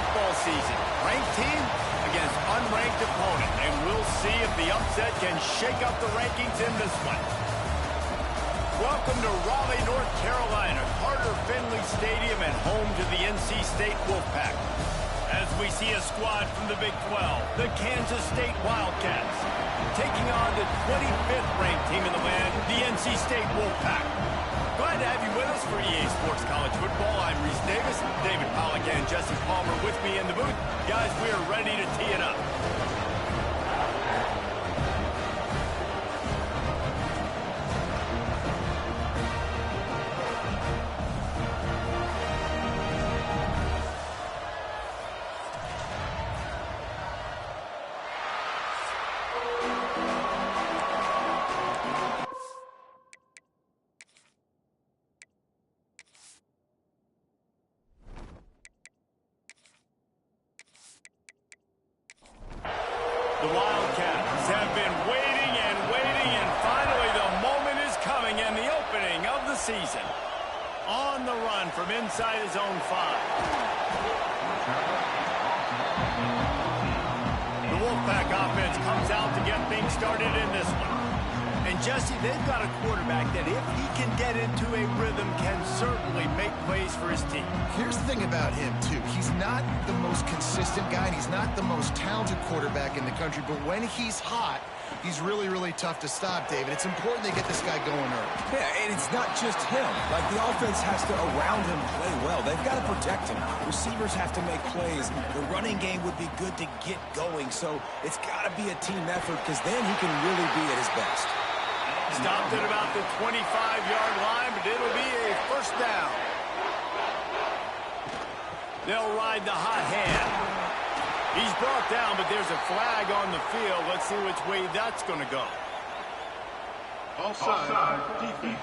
football season. Ranked team against unranked opponent. And we'll see if the upset can shake up the rankings in this one. Welcome to Raleigh, North Carolina, Carter Finley Stadium and home to the NC State Wolfpack. As we see a squad from the Big 12, the Kansas State Wildcats, taking on the 25th ranked team in the land, the NC State Wolfpack. Glad to have you with us for EA Sports College Football. I'm Reese Davis, David Pollack and Jesse Palmer with me in the booth. Guys, we are ready to tee it up. The Wildcats have been waiting and finally the moment is coming and the opening of the season. On the run from inside his own 5. The Wolfpack offense comes out to get things started in this one. And Jesse, they've got a quarterback that if he can get into a rhythm can certainly make plays for his team. Here's the thing about him, too. He's not the most consistent guy, and he's not the most talented quarterback in the country, but when he's hot, he's really, really tough to stop, David. It's important they get this guy going early. Yeah, and it's not just him. Like, the offense has to, around him, play well. They've got to protect him. Receivers have to make plays. The running game would be good to get going, so it's got to be a team effort because then he can really be at his best. Stopped at about the 25-yard line, but it'll be a first down. They'll ride the hot hand. He's brought down, but there's a flag on the field. Let's see which way that's going to go. Offside. Defense.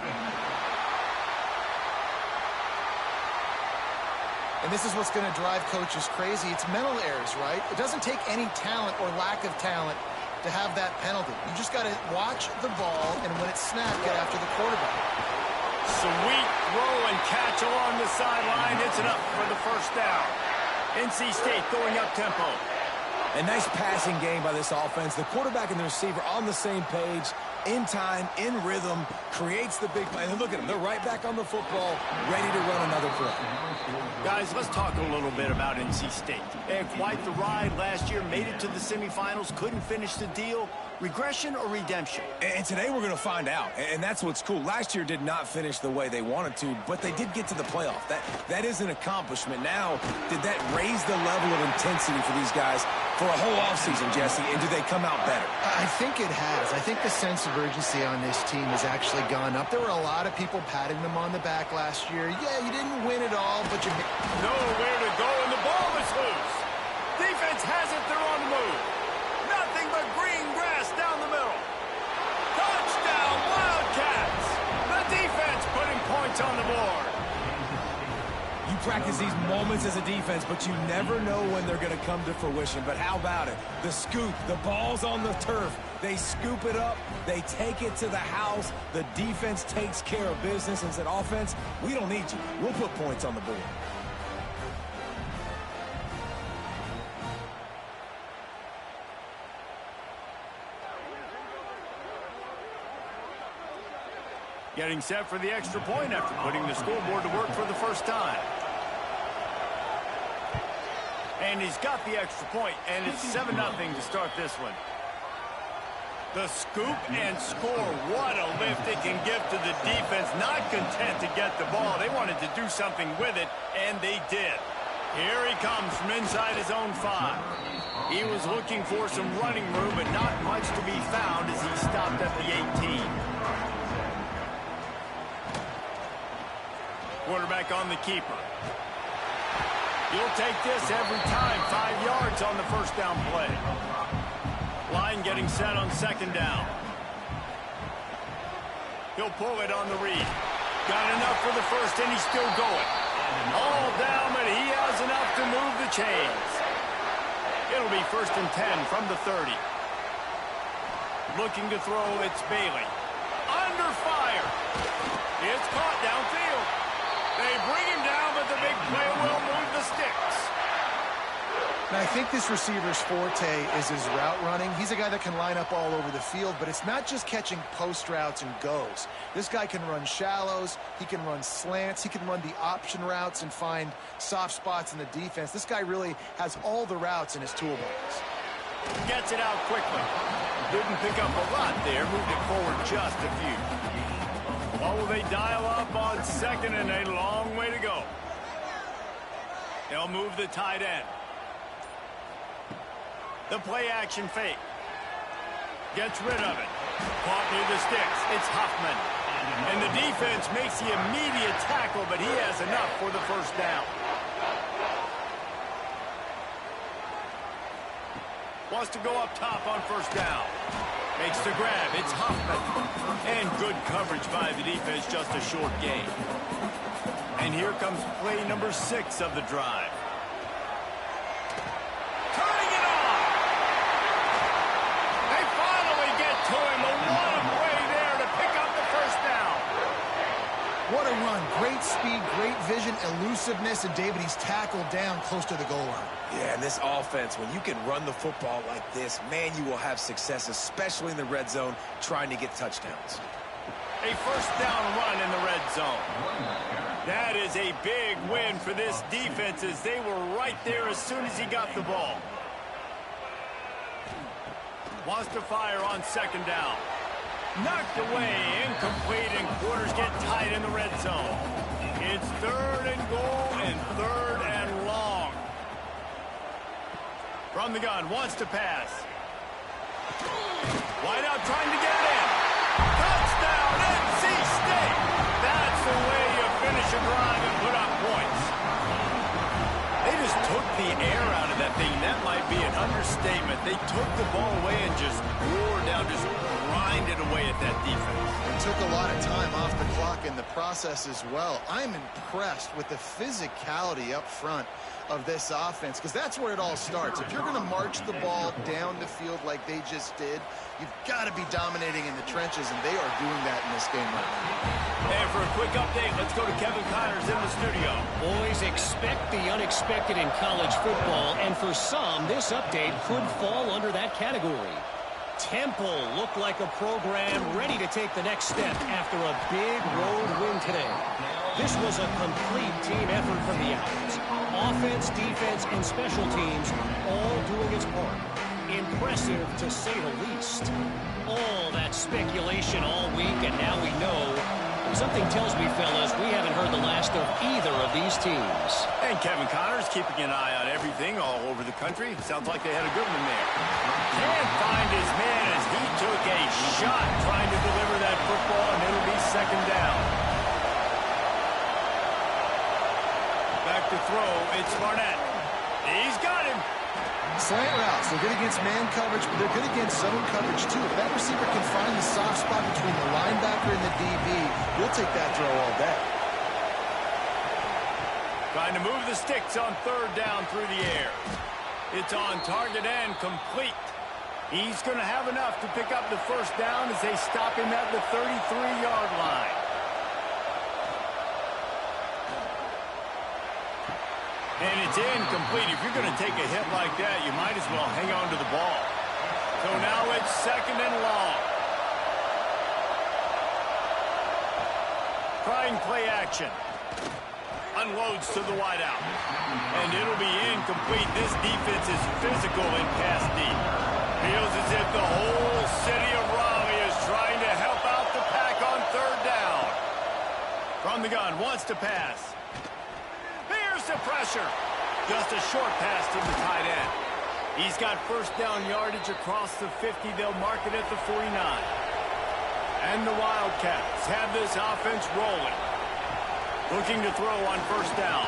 And this is what's going to drive coaches crazy. It's mental errors, right? It doesn't take any talent or lack of talent to have that penalty. You just got to watch the ball, and when it's snapped, get after the quarterback. Sweet throw and catch along the sideline. It's enough for the first down. NC State going up tempo. A nice passing game by this offense. The quarterback and the receiver on the same page, in time, in rhythm, creates the big play. And look at them. They're right back on the football, ready to run another play. Guys, let's talk a little bit about NC State. They had quite the ride last year, made it to the semifinals, couldn't finish the deal. Regression or redemption? And today we're going to find out, and that's what's cool. Last year did not finish the way they wanted to, but they did get to the playoff. That is an accomplishment. Now, did that raise the level of intensity for these guys for a whole offseason, Jesse, and do they come out better? I think it has. I think the sense of urgency on this team has actually gone up. There were a lot of people patting them on the back last year. Yeah, you didn't win it all, but you... Nowhere to go, and the ball is loose. Defense has it. They're on the move. Nothing but green grass down the middle. Touchdown, Wildcats. The defense putting points on the board. You practice these moments as a defense, but you never know when they're going to come to fruition. But how about it? The scoop, the ball's on the turf. They scoop it up. They take it to the house. The defense takes care of business and said, offense, we don't need you. We'll put points on the board. Getting set for the extra point after putting the scoreboard to work for the first time. And he's got the extra point, and it's 7-0 to start this one. The scoop and score. What a lift it can give to the defense. Not content to get the ball. They wanted to do something with it, and they did. Here he comes from inside his own 5. He was looking for some running room, but not much to be found as he stopped at the 18. Quarterback on the keeper. He'll take this every time. 5 yards on the first down play. Line getting set on second down. He'll pull it on the read. Got enough for the first, and he's still going. All down, but he has enough to move the chains. It'll be 1st and 10 from the 30. Looking to throw, it's Bailey. Under fire. It's caught downfield. They bring him down, but the big play will move the sticks. And I think this receiver's forte is his route running. He's a guy that can line up all over the field, but it's not just catching post routes and goes. This guy can run shallows, he can run slants, he can run the option routes and find soft spots in the defense. This guy really has all the routes in his toolbox. Gets it out quickly. Didn't pick up a lot there, moved it forward just a few. What will they dial up on second, and a long way to go. They'll move the tight end. The play action fake. Gets rid of it. Caught near the sticks. It's Huffman. And the defense makes the immediate tackle, but he has enough for the first down. Wants to go up top on first down. Makes the grab. It's Huffman. And good coverage by the defense, just a short gain. And here comes play number 6 of the drive. Turning it on. They finally get to him. A lot of play there to pick up the first down. What a run. Great speed, great vision, elusiveness, and David, he's tackled down close to the goal line. Yeah, and this offense, when you can run the football like this, man, you will have success, especially in the red zone, trying to get touchdowns. A first down run in the red zone. That is a big win for this defense, as they were right there as soon as he got the ball. Wants to fire on second down. Knocked away, incomplete, and quarters get tight in the red zone. It's 3rd and goal and 3rd and long. From the gun, wants to pass. Wide out, trying to get it in. Touchdown, NC State. That's the way you finish a drive and put up points. They just took the air out of that thing. That might be an understatement. They took the ball away and just wore down, just grinded away at that defense. It took a lot of time off the clock in the process as well. I'm impressed with the physicality up front of this offense, because that's where it all starts. If you're going to march the ball down the field like they just did, you've got to be dominating in the trenches, and they are doing that in this game right now. And for a quick update, let's go to Kevin Connors in the studio. Boys, expect the unexpected in college football, and for some, this update could fall under that category. Temple looked like a program ready to take the next step after a big road win today. This was a complete team effort from the Owls. Offense, defense, and special teams all doing its part. Impressive, to say the least. All that speculation all week, and now we know. Something tells me, fellas, we haven't heard the last of either of these teams. And Kevin Connors keeping an eye on everything all over the country. Sounds like they had a good one there. Can't find his man as he took a shot trying to deliver that football, and it'll be second down. Back to throw, it's Barnett. He's got him. Slant routes, they're good against man coverage, but they're good against zone coverage too. If that receiver can find the soft spot between the linebacker and the DB, we'll take that throw all day. Trying to move the sticks on third down through the air. It's on target and complete. He's going to have enough to pick up the first down as they stop him at the 33-yard line. And it's incomplete. If you're going to take a hit like that, you might as well hang on to the ball. So now it's second and long. Trying play action. Unloads to the wideout. And it'll be incomplete. This defense is physical and pass deep. Feels as if the whole city of Raleigh is trying to help out the pack on third down. From the gun, wants to pass. Here's the pressure. Just a short pass to the tight end. He's got first down yardage across the 50. They'll mark it at the 49. And the Wildcats have this offense rolling. Looking to throw on first down.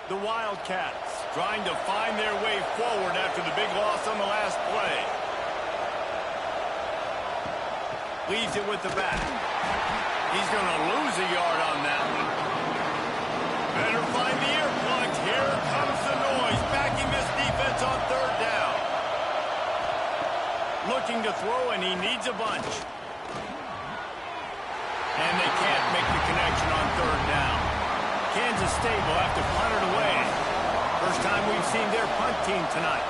The Wildcats trying to find their way forward after the big loss on the last play. Leaves it with the back. He's going to lose a yard on that one. Better find the earplugs. Here comes the noise, backing this defense on third down. Looking to throw, and he needs a bunch. And they can't make the connection on third down. Kansas State will have to punt it away. First time we've seen their punt team tonight.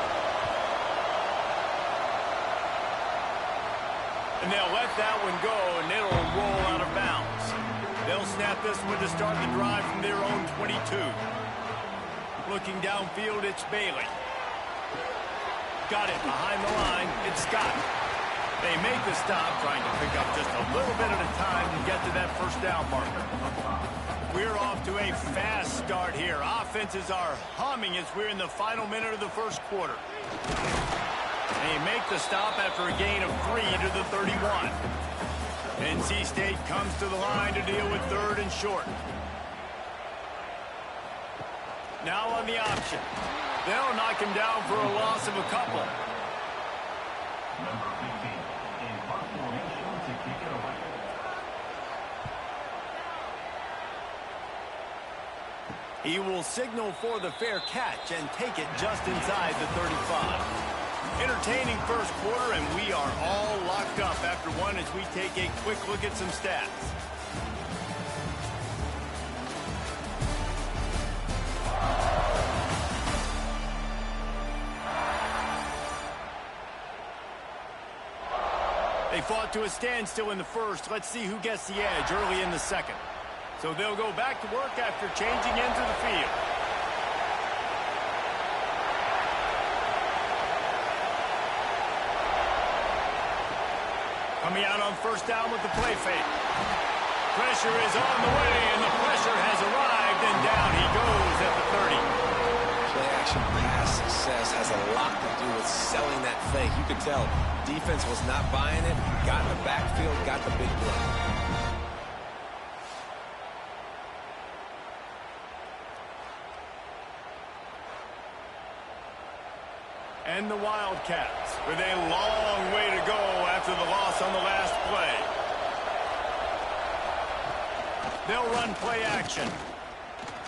And they'll let that one go, and it'll roll out of bounds. They'll snap this one to start the drive from their own 22. Looking downfield, it's Bailey. Got it behind the line. It's Scott. They make the stop, trying to pick up just a little bit at a time to get to that first down marker. We're off to a fast start here. Offenses are humming as we're in the final minute of the first quarter. They make the stop after a gain of 3 to the 31. NC State comes to the line to deal with third and short. Now on the option. They'll knock him down for a loss of a couple. Number 15 in punt formation to kick it away. He will signal for the fair catch and take it just inside the 35. Entertaining first quarter, and we are all locked up after one as we take a quick look at some stats. They fought to a standstill in the first. Let's see who gets the edge early in the second. So they'll go back to work after changing into the field. Coming out on first down with the play fake. Pressure is on the way, and the pressure has arrived, and down he goes at the 30. Play-action pass success has a lot to do with selling that fake. You could tell defense was not buying it, got in the backfield, got the big play. And the Wildcats with a long way to go after the loss on the last play. They'll run play action.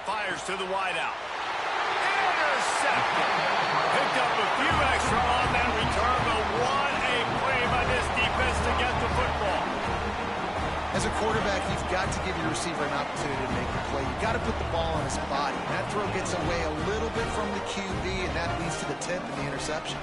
Fires to the wideout. Intercepted. Picked up a few extra on that return, but what a play by this defense to get the football. As a quarterback, you've got to give your receiver an opportunity to make the play. You've got to put the ball on his body. And that throw gets away a little bit from the QB, and that leads to the tip and the interception.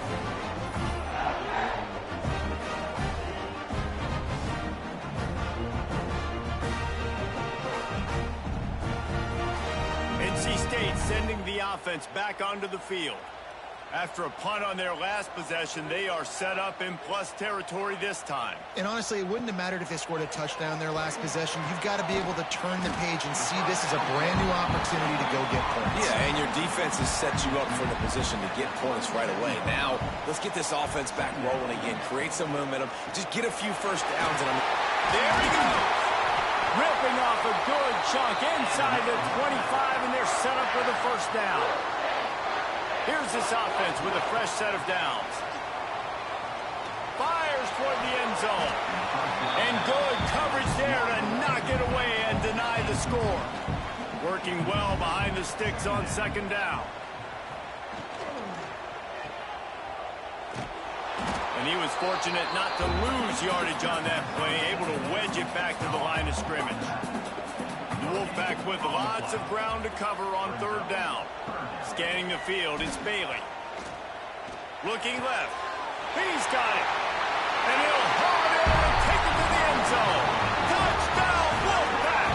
NC State sending the offense back onto the field. After a punt on their last possession, they are set up in plus territory this time. And honestly, it wouldn't have mattered if they scored a touchdown their last possession. You've got to be able to turn the page and see this as a brand new opportunity to go get points. Yeah, and your defense has set you up for the position to get points right away. Now, let's get this offense back rolling again. Create some momentum. Just get a few first downs. And there he goes. Ripping off a good chunk inside the 25, and they're set up for the first down. Here's this offense with a fresh set of downs. Fires toward the end zone. And good coverage there to knock it away and deny the score. Working well behind the sticks on second down. And he was fortunate not to lose yardage on that play, able to wedge it back to the line of scrimmage. The Wolfpack with lots of ground to cover on third down. Scanning the field, it's Bailey. Looking left. He's got it. And he'll haul it in and take it to the end zone. Touchdown, Wolfpack!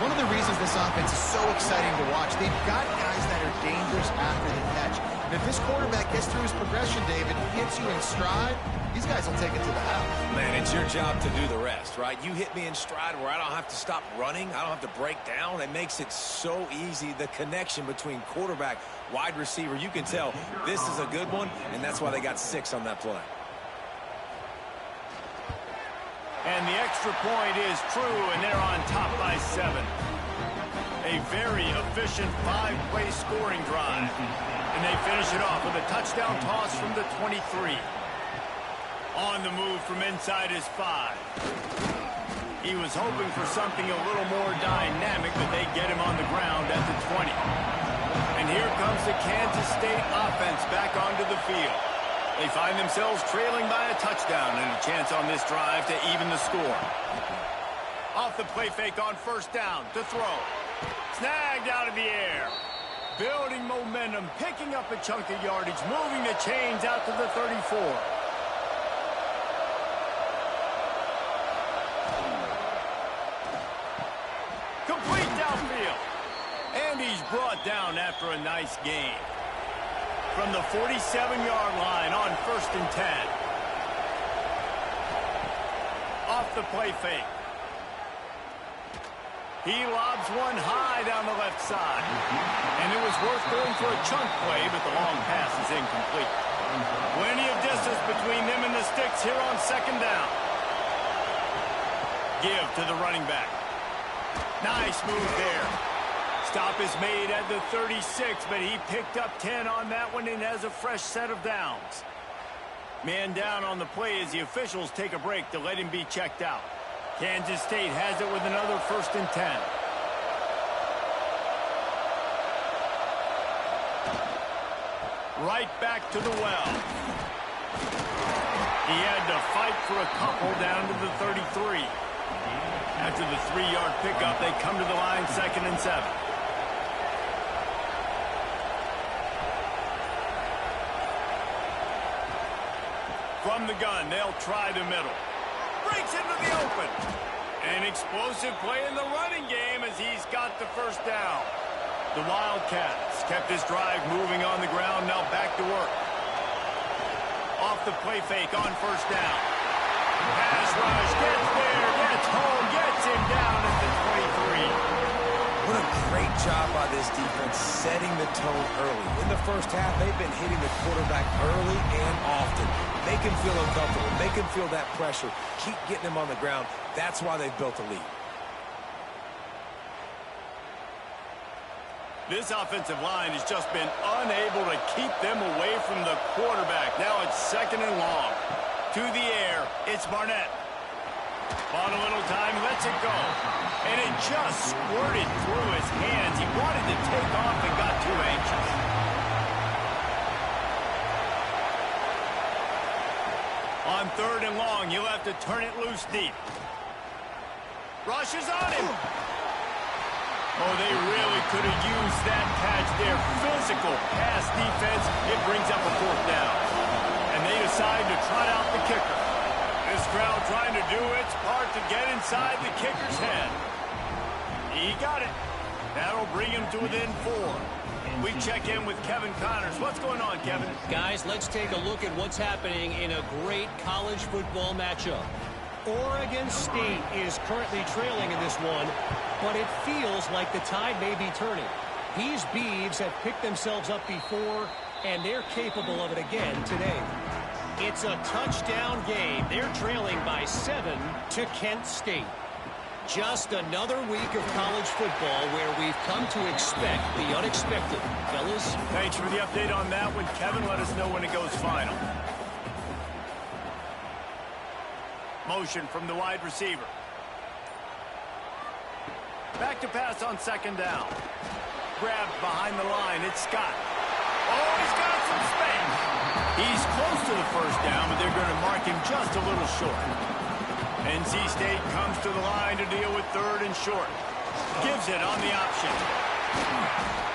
One of the reasons this offense is so exciting to watch, they've got guys that are dangerous after the catch. And if this quarterback gets through his progression, David, hits you in stride, these guys will take it to the house. man, it's your job to do the rest, right? You hit me in stride where I don't have to stop running. I don't have to break down. It makes it so easy, the connection between quarterback, wide receiver. You can tell this is a good one, and that's why they got 6 on that play. And the extra point is true, and they're on top by 7. A very efficient 5-play scoring drive. And they finish it off with a touchdown toss from the 23. On the move from inside his 5. He was hoping for something a little more dynamic, but they get him on the ground at the 20. And here comes the Kansas State offense back onto the field. They find themselves trailing by a touchdown and a chance on this drive to even the score. Off the play fake on first down to throw. Snagged out of the air. Building momentum, picking up a chunk of yardage, moving the chains out to the 34. Complete downfield. And he's brought down after a nice gain. From the 47-yard line on 1st and 10. Off the play fake. He lobs one high down the left side. And it was worth going for a chunk play, but the long pass is incomplete. Plenty of distance between them and the sticks here on 2nd down. Give to the running back. Nice move there. Stop is made at the 36, but he picked up 10 on that one and has a fresh set of downs. Man down on the play as the officials take a break to let him be checked out. Kansas State has it with another 1st and 10. Right back to the well. He had to fight for a couple down to the 33. After the 3-yard pickup, they come to the line 2nd and 7. From the gun, they'll try the middle. Breaks into the open. An explosive play in the running game as he's got the 1st down. The Wildcats kept this drive moving on the ground, now back to work. Off the play fake on 1st down. Pass rush, gets there, gets home, gets him down at the 23. What a great job by this defense setting the tone early. In the first half, they've been hitting the quarterback early and often. Make him feel uncomfortable. Make him feel that pressure. Keep getting him on the ground. That's why they've built a lead. This offensive line has just been unable to keep them away from the quarterback. Now it's 2nd and long. To the air, it's Barnett. On a little time, lets it go. And it just squirted through his hands. He wanted to take off and got too anxious. On 3rd and long, you'll have to turn it loose deep. Rushes on him. Oh, they really could have used that catch there. Physical pass defense. It brings up a 4th down. And they decide to trot out the kicker. This crowd trying to do its part to get inside the kicker's head. He got it. That'll bring him to within 4. We check in with Kevin Connors. What's going on, Kevin? Guys, let's take a look at what's happening in a great college football matchup. Oregon State is currently trailing in this one, but it feels like the tide may be turning. These Beavs have picked themselves up before, and they're capable of it again today. It's a touchdown game. They're trailing by 7 to Kent State. Just another week of college football where we've come to expect the unexpected. Fellas? Thanks for the update on that one, Kevin. Let us know when it goes final. Motion from the wide receiver. Back to pass on 2nd down. Grabbed behind the line. It's Scott. Oh, he's got some space. He's close to the 1st down, but they're going to mark him just a little short. NC State comes to the line to deal with 3rd and short. Gives it on the option.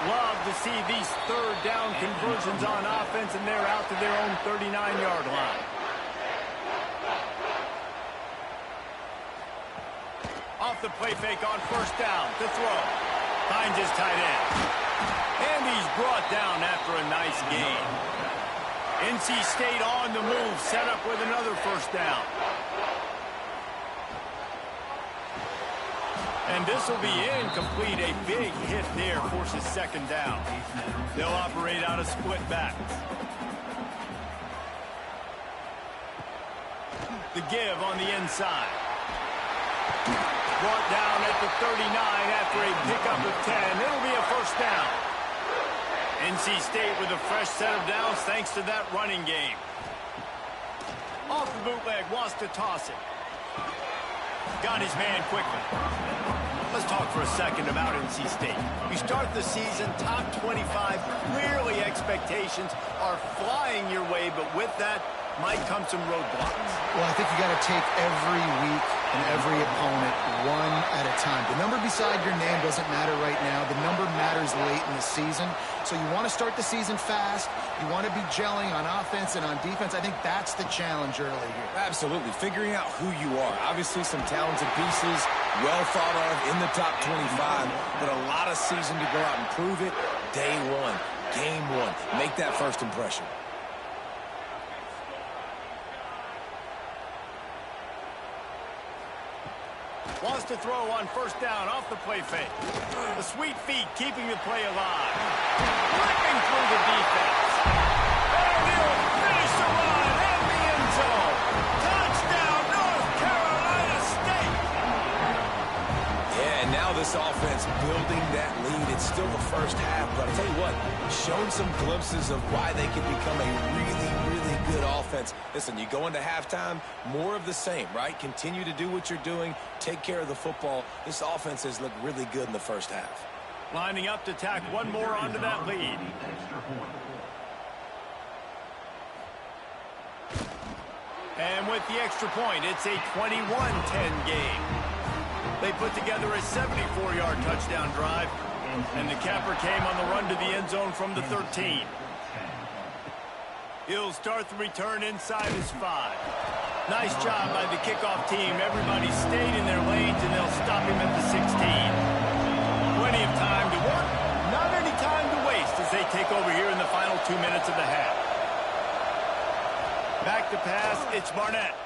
Love to see these 3rd down conversions on offense, and they're out to their own 39-yard line. Off the play fake on 1st down to throw. Finds his tight end. And he's brought down after a nice gain. NC State on the move, set up with another 1st down. And this will be incomplete. A big hit there forces 2nd down. They'll operate out a split back. The give on the inside. Brought down at the 39 after a pickup of 10. It'll be a 1st down. NC State with a fresh set of downs thanks to that running game. Off the bootleg, wants to toss it. Got his man quickly. Let's talk for a second about NC State. You start the season top 25. Clearly expectations are flying your way, but with that might come some roadblocks. Well, I think you got to take every week and every opponent one at a time. The number beside your name doesn't matter right now. The number matters late in the season. So you want to start the season fast. You want to be gelling on offense and on defense. I think that's the challenge early here. Absolutely. Figuring out who you are. Obviously some talented pieces, well thought of in the top 25, but a lot of season to go out and prove it. Day one, game one. Make that first impression. Wants to throw on first down off the play fake. The sweet feet keeping the play alive. Ripping through the defense. And he'll finish the run in the end zone. Touchdown, North Carolina State. Yeah, and now this offense building that lead. It's still the first half, but I'll tell you what, shown some glimpses of why they can become a really good offense. Listen, you go into halftime, more of the same, right? Continue to do what you're doing, take care of the football. This offense has looked really good in the first half. Lining up to tack one more onto that lead. And with the extra point, it's a 21-10 game. They put together a 74-yard touchdown drive, and the capper came on the run to the end zone from the 13. He'll start the return inside his 5. Nice job by the kickoff team. Everybody stayed in their lanes, and they'll stop him at the 16. Plenty of time to work. Not any time to waste as they take over here in the final 2 minutes of the half. Back to pass. It's Barnett.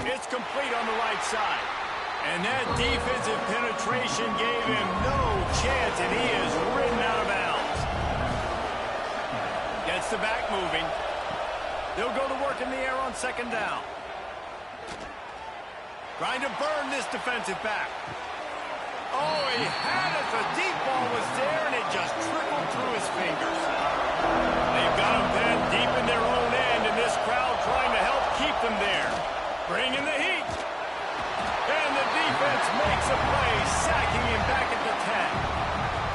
It's complete on the right side. And that defensive penetration gave him no chance, and he is ridden out of bounds. Gets the back moving. They'll go to work in the air on second down. Trying to burn this defensive back. Oh, he had it. The deep ball was there, and it just trickled through his fingers. They've got him pinned deep in their own end, and this crowd trying to help keep them there. Bring in the heat. And the defense makes a play, sacking him back at the 10.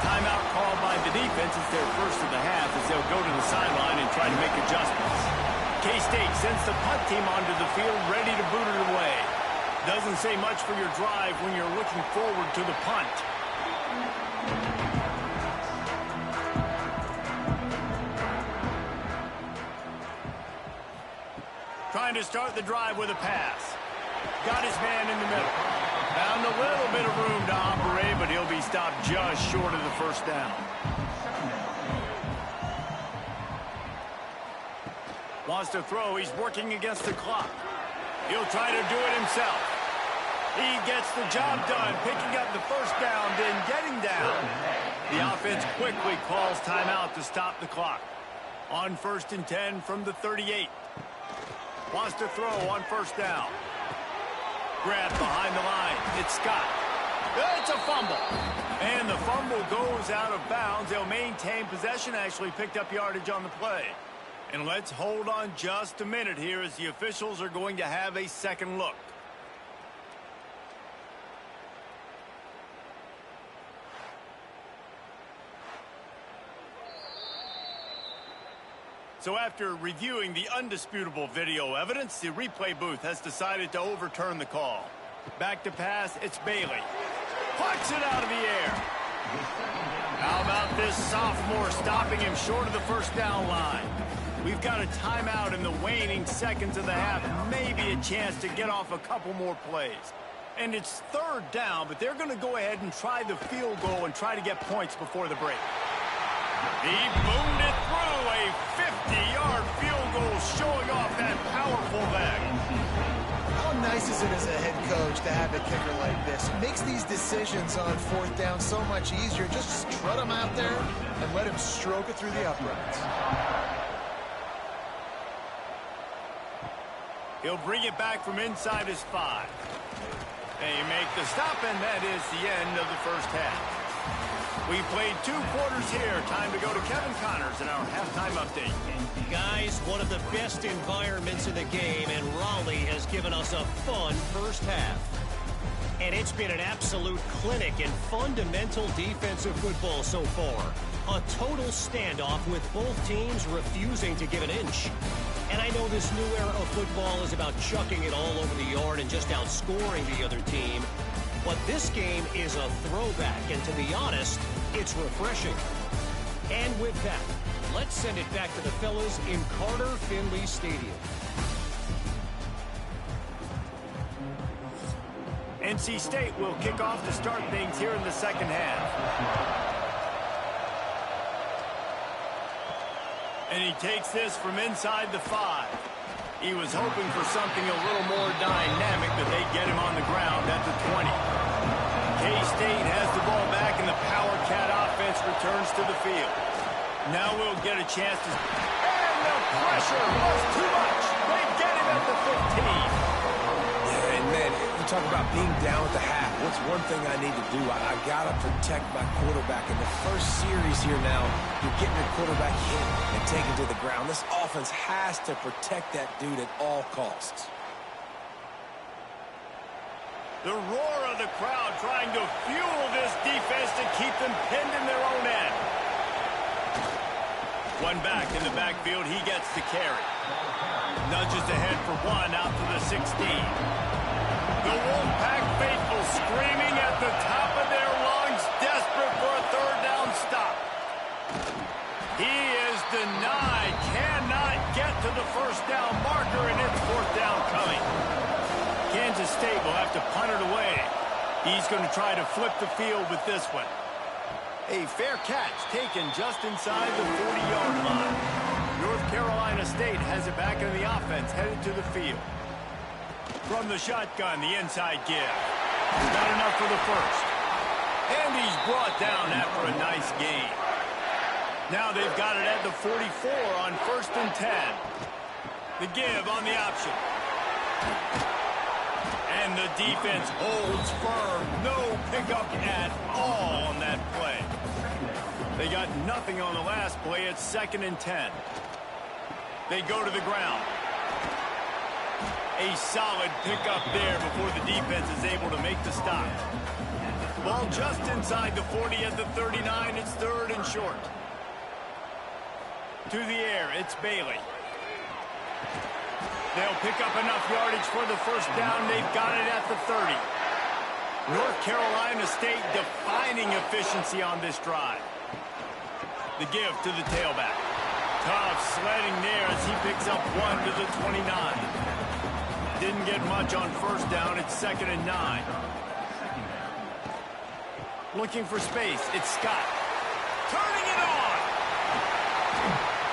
Timeout called by the defense. It's their first of the half as they'll go to the sideline and try to make adjustments. K-State sends the punt team onto the field, ready to boot it away. Doesn't say much for your drive when you're looking forward to the punt. Trying to start the drive with a pass. Got his man in the middle. Found a little bit of room to operate, but he'll be stopped just short of the first down. Wants to throw. He's working against the clock. He'll try to do it himself. He gets the job done, picking up the first down, then getting down. The offense quickly calls timeout to stop the clock. On 1st and 10 from the 38. Wants to throw on first down. Grab behind the line. It's Scott. It's a fumble. And the fumble goes out of bounds. They'll maintain possession. Actually picked up yardage on the play. And let's hold on just a minute here as the officials are going to have a second look. So after reviewing the undisputable video evidence, the replay booth has decided to overturn the call. Back to pass, it's Bailey. Puts it out of the air. How about this sophomore stopping him short of the first down line? We've got a timeout in the waning seconds of the half. Maybe a chance to get off a couple more plays. And it's third down, but they're going to go ahead and try the field goal and try to get points before the break. He boomed it through, a 50-yard field goal showing off that powerful leg. How nice is it as a head coach to have a kicker like this? It makes these decisions on fourth down so much easier. Just strut him out there and let him stroke it through the uprights. He'll bring it back from inside his 5. They make the stop, and that is the end of the first half. We played 2 quarters here. Time to go to Kevin Connors in our halftime update. Guys, one of the best environments in the game, and Raleigh has given us a fun first half. And it's been an absolute clinic in fundamental defensive football so far. A total standoff with both teams refusing to give an inch. And I know this new era of football is about chucking it all over the yard and just outscoring the other team. But this game is a throwback, and to be honest, it's refreshing. And with that, let's send it back to the fellas in Carter Finley Stadium. NC State will kick off to start things here in the second half. And he takes this from inside the 5. He was hoping for something a little more dynamic, but they get him on the ground at the 20. K-State has the ball back, and the Power Cat offense returns to the field. Now we'll get a chance to... And the pressure was too much. They get him at the 15. Yeah, and man, you talk about being down at the half. What's one thing I need to do? I got to protect my quarterback. In the first series here now, you're getting your quarterback hit and taken to the ground. This offense has to protect that dude at all costs. The roar of the crowd trying to fuel this defense to keep them pinned in their own end. One back in the backfield, he gets the carry. Nudges ahead for 1 out to the 16. The Wolfpack faithful screaming at the top of their lungs, desperate for a third down stop. He is denied, cannot get to the first down marker, and it's 4th down coming. Kansas State will have to punt it away. He's going to try to flip the field with this one. A fair catch taken just inside the 40-yard line. North Carolina State has it back in the offense, headed to the field. From the shotgun, the inside give. Not enough for the first. And he's brought down after a nice gain. Now they've got it at the 44 on 1st and 10. The give on the option. And the defense holds firm. No pickup at all on that play. They got nothing on the last play. It's 2nd and 10. They go to the ground. A solid pickup there before the defense is able to make the stop. Ball just inside the 40 at the 39. It's 3rd and short. To the air, it's Bailey. They'll pick up enough yardage for the first down. They've got it at the 30. North Carolina State defining efficiency on this drive. The give to the tailback. Tough sledding there as he picks up 1 to the 29. Didn't get much on first down. It's 2nd and 9. Looking for space. It's Scott. Turning it on.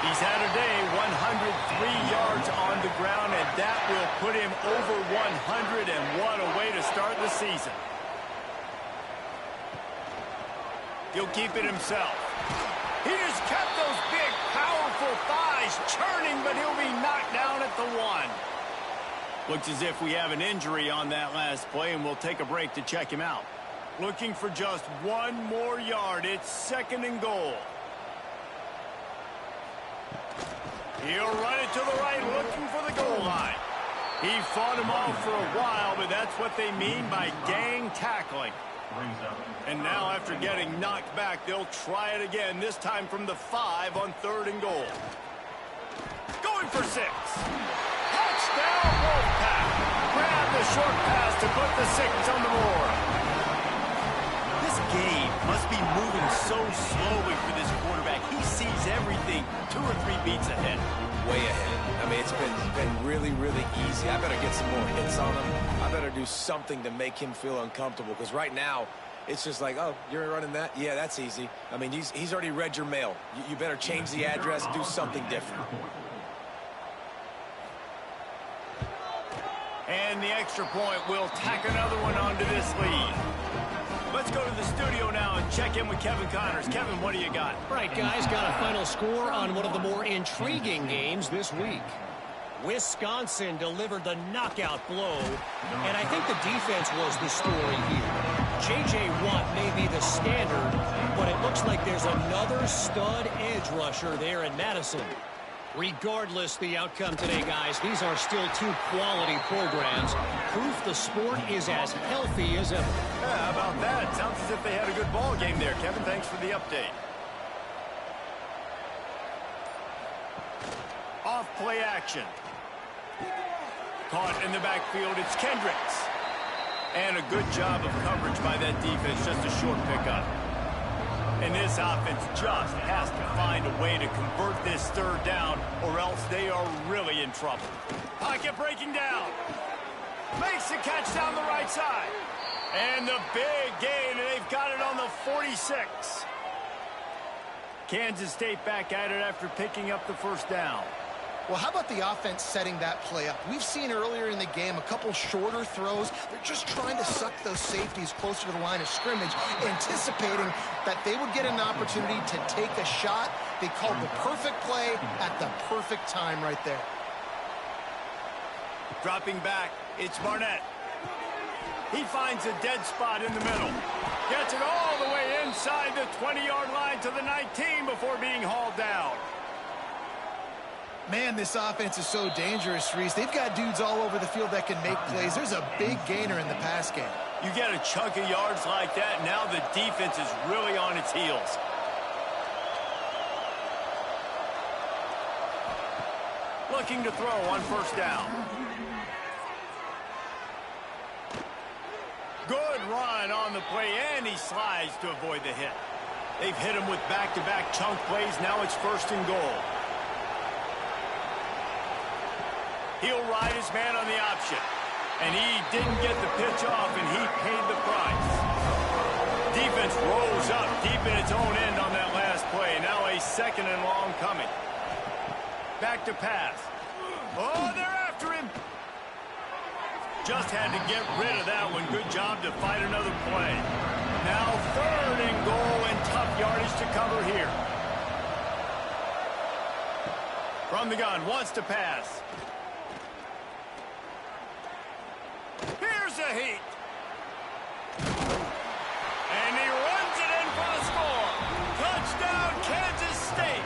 He's had a day, 103 yards on the ground, and that will put him over 100, and what a way to start the season. He'll keep it himself. He just kept those big, powerful thighs churning, but he'll be knocked down at the 1. Looks as if we have an injury on that last play, and we'll take a break to check him out. Looking for just 1 more yard. It's 2nd and goal. He'll run it to the right, looking for the goal line. He fought him off for a while, but that's what they mean by gang tackling. And now, after getting knocked back, they'll try it again, this time from the 5 on 3rd and goal. Going for 6. Touchdown, Wolfpack. Grab the short pass to put the 6 on the board. This game must be moving so slowly for this quarterback. He sees everything 2 or 3 beats ahead. Way ahead. I mean, it's been really, really easy. I better get some more hits on him. I better do something to make him feel uncomfortable, because right now, it's just like, oh, you're running that? Yeah, that's easy. I mean, he's already read your mail. You better change the address, do something different. And the extra point will tack another one onto this lead. Let's go to the studio now and check in with Kevin Connors. Kevin, what do you got? Right, guys, got a final score on one of the more intriguing games this week. Wisconsin delivered the knockout blow, and I think the defense was the story here. J.J. Watt may be the standard, but it looks like there's another stud edge rusher there in Madison. Regardless the outcome today, guys, these are still two quality programs. Proof the sport is as healthy as ever. Yeah, how about that? Sounds as if they had a good ball game there, Kevin. Thanks for the update. Off play action. Caught in the backfield, it's Kendricks. And a good job of coverage by that defense, just a short pickup. And this offense just has to find a way to convert this third down, or else they are really in trouble. Pocket breaking down. Makes the catch down the right side. And the big gain, and they've got it on the 46. Kansas State back at it after picking up the first down. Well, how about the offense setting that play up? We've seen earlier in the game a couple shorter throws. They're just trying to suck those safeties closer to the line of scrimmage, anticipating that they would get an opportunity to take a shot. They called the perfect play at the perfect time right there. Dropping back, it's Barnett. He finds a dead spot in the middle. Gets it all the way inside the 20-yard line to the 19 before being hauled down. Man, this offense is so dangerous, Reese. They've got dudes all over the field that can make plays. There's a big gainer in the pass game. You get a chunk of yards like that, now the defense is really on its heels. Looking to throw on first down. Good run on the play, and he slides to avoid the hit. They've hit him with back-to-back chunk plays. Now it's first and goal. He'll ride his man on the option. And he didn't get the pitch off, and he paid the price. Defense rolls up deep in its own end on that last play. Now a second and long coming. Back to pass. Oh, they're after him. Just had to get rid of that one. Good job to fight another play. Now third and goal, and tough yardage to cover here. From the gun, wants to pass. Here's a heat. And he runs it in for the score. Touchdown, Kansas State.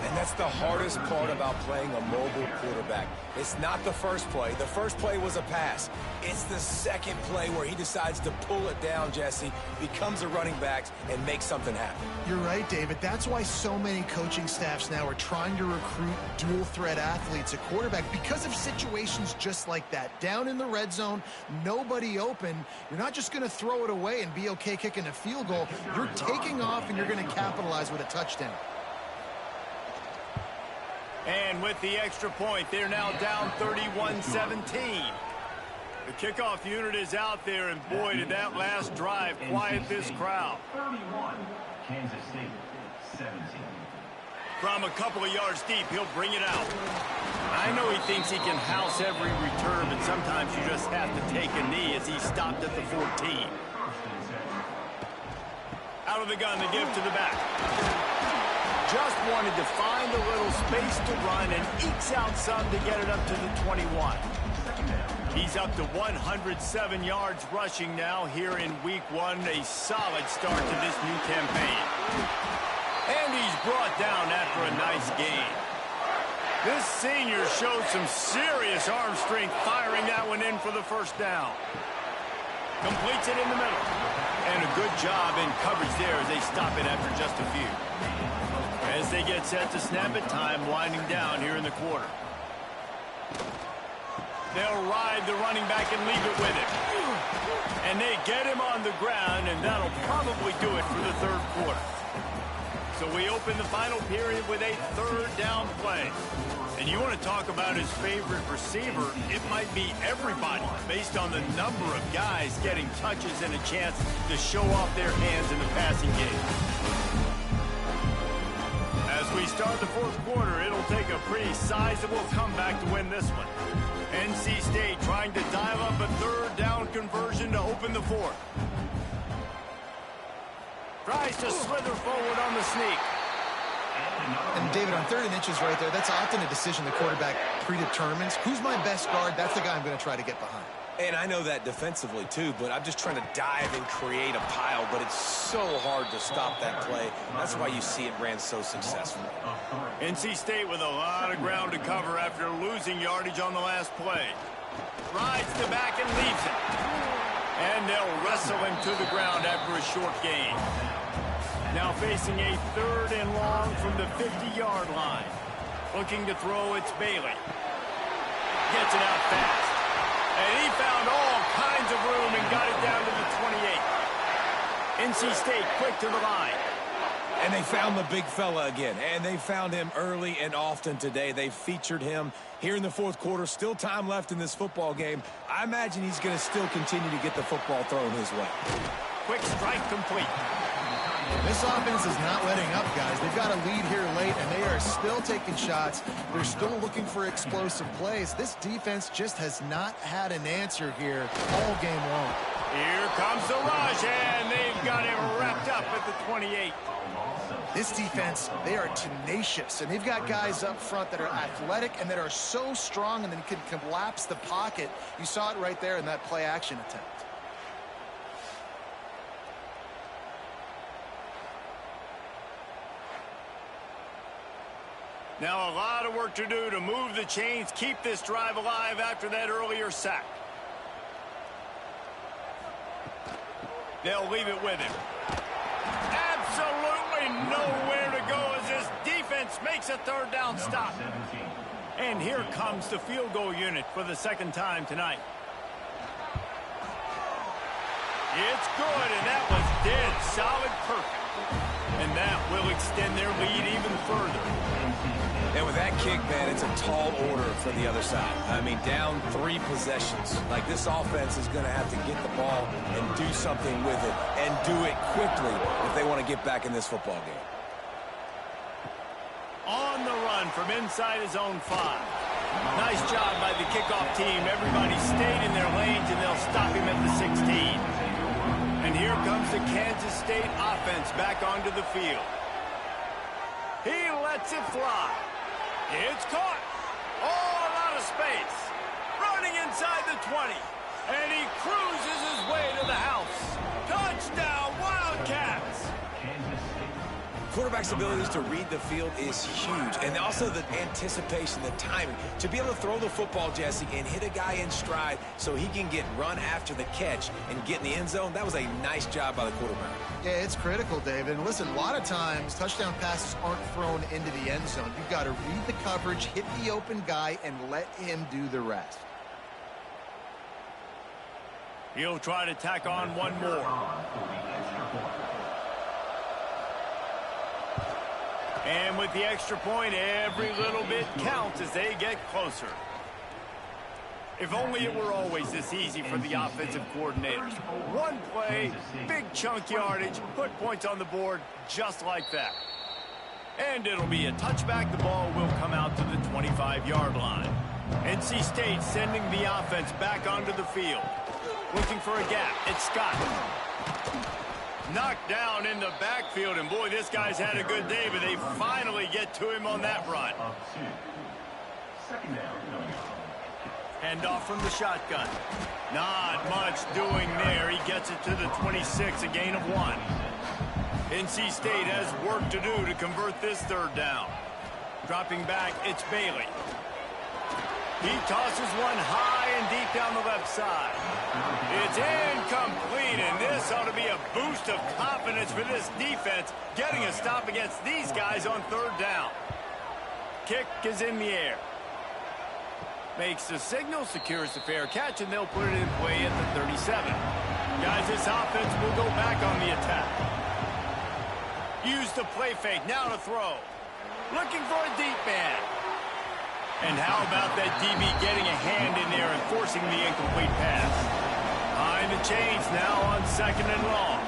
And that's the hardest part about playing a mobile quarterback. It's not the first play. The first play was a pass. It's the second play where he decides to pull it down, Jesse, becomes a running back, and makes something happen. You're right, David. That's why so many coaching staffs now are trying to recruit dual-threat athletes at quarterback because of situations just like that. Down in the red zone, nobody open. You're not just going to throw it away and be okay kicking a field goal. You're taking off, and you're going to capitalize with a touchdown. And with the extra point, they're now down 31-17. The kickoff unit is out there, and boy, did that last drive quiet this crowd. 31, Kansas State, 17. From a couple of yards deep, he'll bring it out. I know he thinks he can house every return, but sometimes you just have to take a knee as he stopped at the 14. Out of the gun, the give to the back. Just wanted to find a little space to run and ekes out some to get it up to the 21. He's up to 107 yards rushing now here in week one. A solid start to this new campaign. And he's brought down after a nice gain. This senior showed some serious arm strength firing that one in for the first down. Completes it in the middle. And a good job in coverage there as they stop it after just a few. As they get set to snap it, time winding down here in the quarter. They'll ride the running back and leave it with him. And they get him on the ground, and that'll probably do it for the third quarter. So we open the final period with a third down play. And you want to talk about his favorite receiver, it might be everybody based on the number of guys getting touches and a chance to show off their hands in the passing game. As we start the fourth quarter, it'll take a pretty sizable comeback to win this one. NC State trying to dial up a third down conversion to open the fourth. Tries to slither forward on the sneak. And David, on 3rd and inches right there, that's often a decision the quarterback predetermines. Who's my best guard? That's the guy I'm going to try to get behind. And I know that defensively, too, but I'm just trying to dive and create a pile, but it's so hard to stop that play. That's why you see it ran so successfully. NC State with a lot of ground to cover after losing yardage on the last play. Rides the back and leaves it. And they'll wrestle him to the ground after a short gain. Now facing a 3rd and long from the 50-yard line. Looking to throw, it's Bailey. Gets it out fast. And he found all kinds of room and got it down to the 28. NC State quick to the line. And they found the big fella again. And they found him early and often today. They featured him here in the 4th quarter. Still time left in this football game. I imagine he's going to still continue to get the football thrown his way. Quick strike complete. This offense is not letting up, guys. They've got a lead here late, and they are still taking shots. They're still looking for explosive plays. This defense just has not had an answer here all game long. Here comes the rush, and they've got him wrapped up at the 28. This defense, they are tenacious, and they've got guys up front that are athletic and that are so strong and then can collapse the pocket. You saw it right there in that play-action attempt. Now a lot of work to do to move the chains, keep this drive alive after that earlier sack. They'll leave it with him. Absolutely nowhere to go as this defense makes a 3rd down stop. And here comes the field goal unit for the 2nd time tonight. It's good, and that was dead solid perfect. And that will extend their lead even further. And with that kick, man, it's a tall order for the other side. I mean, down 3 possessions. Like, this offense is going to have to get the ball and do something with it and do it quickly if they want to get back in this football game. On the run from inside his own 5. Nice job by the kickoff team. Everybody stayed in their lanes, and they'll stop him at the 16. And here comes the Kansas State offense back onto the field. He lets it fly. It's caught. Oh, a lot of space. Running inside the 20. And he cruises his way to the house. Touchdown, Wildcats. Quarterback's abilities to read the field is huge. And also the anticipation, the timing. To be able to throw the football, Jesse, and hit a guy in stride so he can get run after the catch and get in the end zone, that was a nice job by the quarterback. Yeah, it's critical, David. And listen, a lot of times touchdown passes aren't thrown into the end zone. You've got to read the coverage, hit the open guy, and let him do the rest. He'll try to tack on one more. And with the extra point, every little bit counts as they get closer. If only it were always this easy for the offensive coordinators. One play, big chunk yardage, put points on the board just like that. And it'll be a touchback. The ball will come out to the 25-yard line. NC State sending the offense back onto the field. Looking for a gap. It's Scott. Knocked down in the backfield, and boy, this guy's had a good day, but they finally get to him on that run. Hand off from the shotgun. Not much doing there. He gets it to the 26, a gain of 1. NC State has work to do to convert this 3rd down. Dropping back, it's Bailey. He tosses one high and deep down the left side. It's incomplete, and this ought to be a boost of confidence for this defense, getting a stop against these guys on 3rd down. Kick is in the air. Makes the signal, secures the fair catch, and they'll put it in play at the 37. Guys, this offense will go back on the attack. Use the play fake, now to throw. Looking for a deep man. And how about that DB getting a hand in there and forcing the incomplete pass? Behind the chains now on 2nd and long.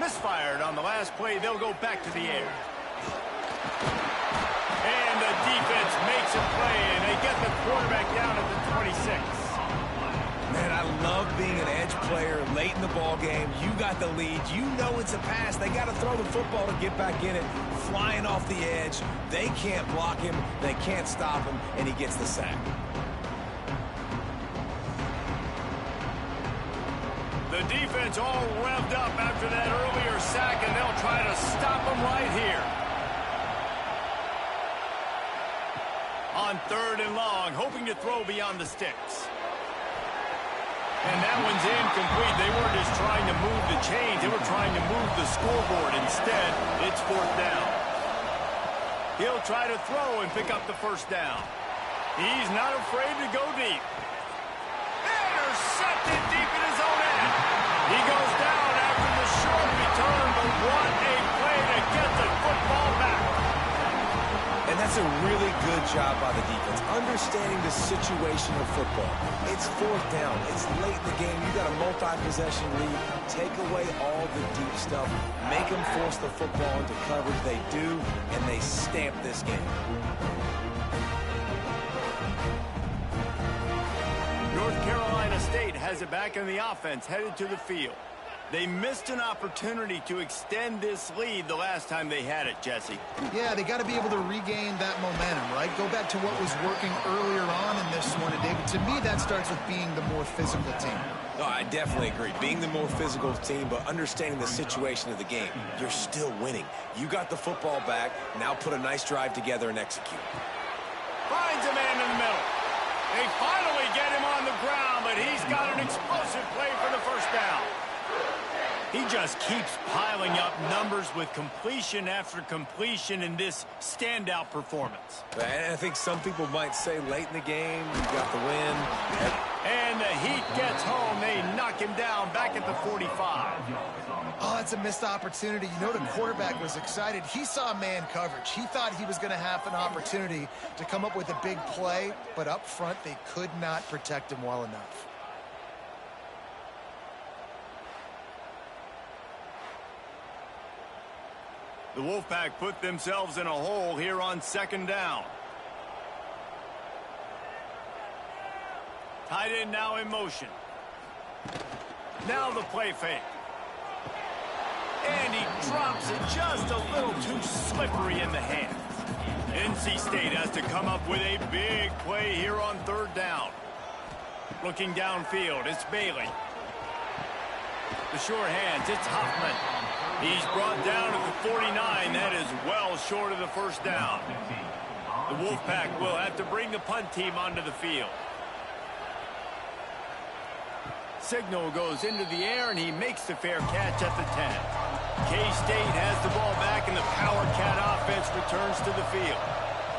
Misfired on the last play. They'll go back to the air. And the defense makes a play, and they get the quarterback down at the 26. Man, I love being an edge player late in the ball game. You got the lead. You know it's a pass. They got to throw the football to get back in it. Flying off the edge. They can't block him. They can't stop him, and he gets the sack. The defense all revved up after that earlier sack, and they'll try to stop them right here. On 3rd and long, hoping to throw beyond the sticks. And that one's incomplete. They weren't just trying to move the chains. They were trying to move the scoreboard. Instead, it's 4th down. He'll try to throw and pick up the 1st down. He's not afraid to go deep. Intercepted deep in his own end. He goes down after the short return, but what a play to get the football back. And that's a really good job by the defense, understanding the situation of football. It's 4th down. It's late in the game. You got a multi-possession lead. Take away all the deep stuff. Make them force the football into coverage. They do, and they stamp this game. North Carolina State has it back in the offense, headed to the field. They missed an opportunity to extend this lead the last time they had it, Jesse. Yeah, they got to be able to regain that momentum, right? Go back to what was working earlier on in this one. And, David, to me, that starts with being the more physical team. No, I definitely agree. Being the more physical team, but understanding the situation of the game. You're still winning. You got the football back. Now put a nice drive together and execute. Finds a man in the middle. They finally get him on the ground, but he's got an explosive play for the 1st down. He just keeps piling up numbers with completion after completion in this standout performance. And I think some people might say late in the game, you got the win. And the Heat gets home. They knock him down back at the 45. Oh, that's a missed opportunity. You know, the quarterback was excited. He saw man coverage. He thought he was going to have an opportunity to come up with a big play, but up front, they could not protect him well enough. The Wolfpack put themselves in a hole here on 2nd down. Tight end now in motion. Now the play fake. And he drops it just a little too slippery in the hands. NC State has to come up with a big play here on 3rd down. Looking downfield, it's Bailey. The short hands, it's Huffman. He's brought down at the 49. That is well short of the 1st down. The Wolfpack will have to bring the punt team onto the field. Signal goes into the air, and he makes the fair catch at the 10. K-State has the ball back, and the Power Cat offense returns to the field.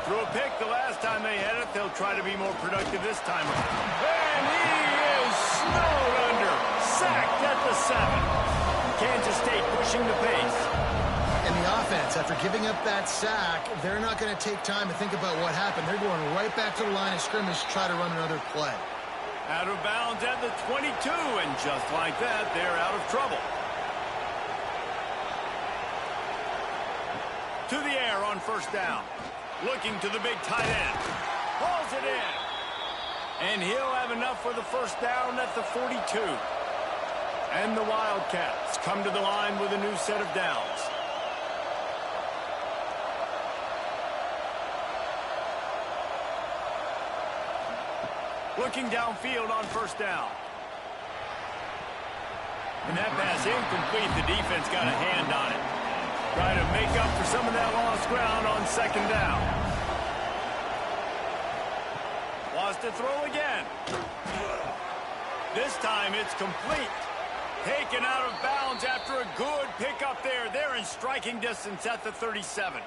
Threw a pick the last time they had it. They'll try to be more productive this time around. And he is snowed under. Sacked at the 7. Kansas State pushing the pace. And the offense, after giving up that sack, they're not going to take time to think about what happened. They're going right back to the line of scrimmage to try to run another play. Out of bounds at the 22, and just like that, they're out of trouble. To the air on 1st down. Looking to the big tight end. Pulls it in. And he'll have enough for the 1st down at the 42. And the Wildcats come to the line with a new set of downs. Looking downfield on 1st down. And that pass incomplete. The defense got a hand on it. Trying to make up for some of that lost ground on 2nd down. Wants to throw again. This time it's complete. Taken out of bounds after a good pickup there. They're in striking distance at the 37.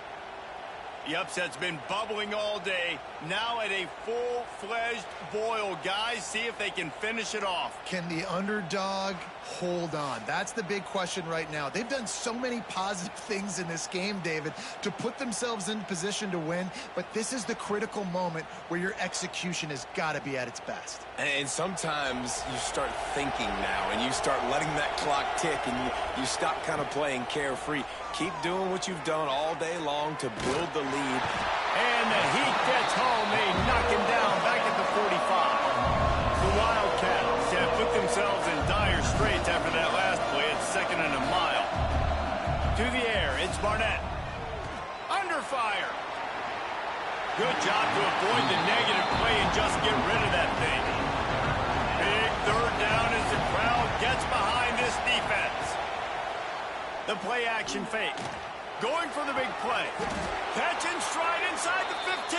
The upset's been bubbling all day. Now at a full-fledged boil. Guys, see if they can finish it off. Can the underdog hold on? That's the big question right now. They've done so many positive things in this game, David, to put themselves in position to win. But this is the critical moment where your execution has got to be at its best. And sometimes you start thinking now, and you start letting that clock tick, and you stop kind of playing carefree. Keep doing what you've done all day long to build the lead. And the Heat gets home. They knock him down back at the 45. The Wildcats have put themselves in dire straits after that last play at 2nd and a mile. To the air, it's Barnett. Under fire. Good job to avoid the negative play and just get rid of that thing. Big 3rd down as the crowd gets behind The play action fake. Going for the big play. Catch and stride inside the 15.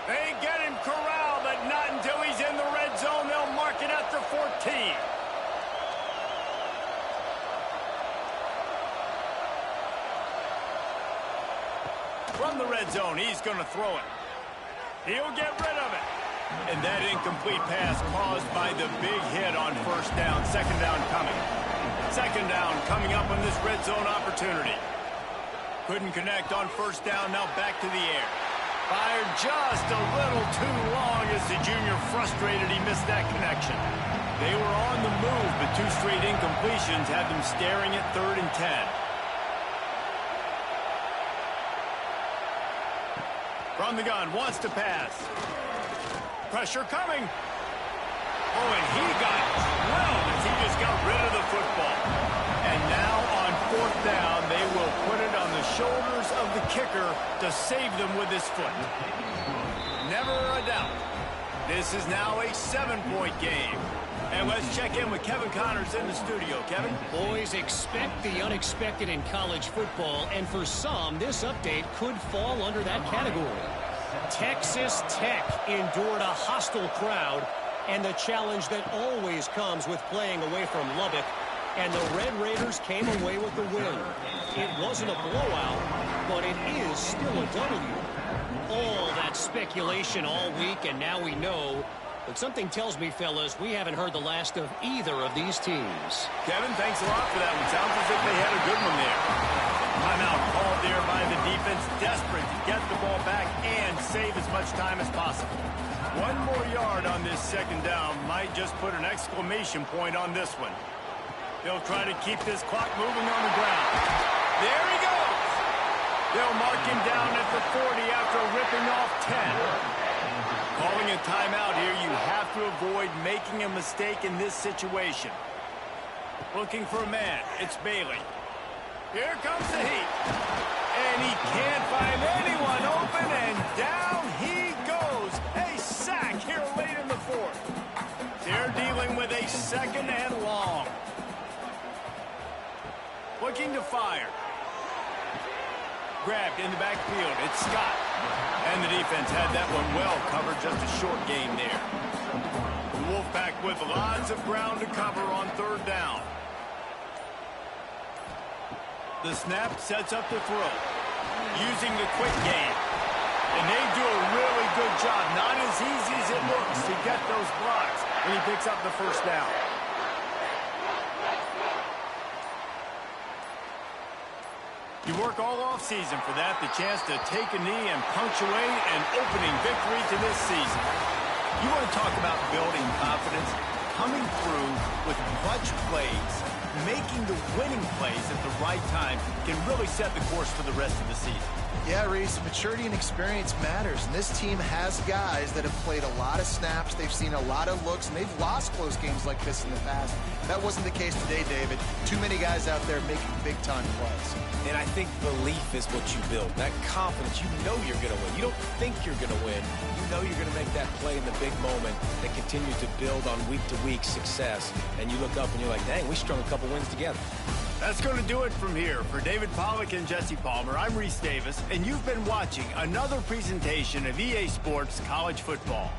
They get him corralled, but not until he's in the red zone. They'll mark it at the 14. From the red zone, he's going to throw it. He'll get rid of it. And that incomplete pass caused by the big hit on first down. Second down coming. Second down coming up on this red zone opportunity. Couldn't connect on first down. Now back to the air. Fired just a little too long as the junior frustrated he missed that connection. They were on the move, but two straight incompletions had them staring at 3rd and 10. From the gun, wants to pass. Pressure coming. Oh, and he got drilled as he just got rid of the football. And now on 4th down, they will put it on the shoulders of the kicker to save them with his foot. Never a doubt. This is now a 7-point game. And let's check in with Kevin Connors in the studio. Kevin? Boys, expect the unexpected in college football, and for some, this update could fall under that category. Texas Tech endured a hostile crowd and the challenge that always comes with playing away from Lubbock, and the Red Raiders came away with the win. It wasn't a blowout, but it is still a W. All that speculation all week, and now we know. But something tells me, fellas, we haven't heard the last of either of these teams. Kevin, thanks a lot for that one. Sounds as if they had a good one there. Timeout called there by the defense, desperate to get the ball back and save as much time as possible. One more yard on this second down might just put an exclamation point on this one. They'll try to keep this clock moving on the ground. There he goes. They'll mark him down at the 40 after ripping off 10. Calling a timeout here, you have to avoid making a mistake in this situation. Looking for a man. It's Bailey. Here comes the heat. And he can't find anyone open, and down he goes. A sack here late in the 4th. They're dealing with a 2nd and long. Looking to fire. Grabbed in the backfield. It's Scott. And the defense had that one well covered. Just a short gain there. The Wolfpack with lots of ground to cover on 3rd down. The snap sets up the throw. Using the quick game. And they do a really good job. Not as easy as it looks to get those blocks when he picks up the first down. You work all offseason for that, the chance to take a knee and punctuate an opening victory to this season. You want to talk about building confidence? Coming through with clutch plays, making the winning plays at the right time can really set the course for the rest of the season. Yeah, Reese, maturity and experience matters. And this team has guys that have played a lot of snaps. They've seen a lot of looks, and they've lost close games like this in the past. That wasn't the case today, David. Too many guys out there making big-time plays. And I think belief is what you build. That confidence, you know you're going to win. You don't think you're going to win. You know you're going to make that play in the big moment that continues to build on week-to-week success. And you look up and you're like, dang, we strung a couple wins together. That's going to do it from here. For David Pollack and Jesse Palmer, I'm Reese Davis, and you've been watching another presentation of EA Sports College Football.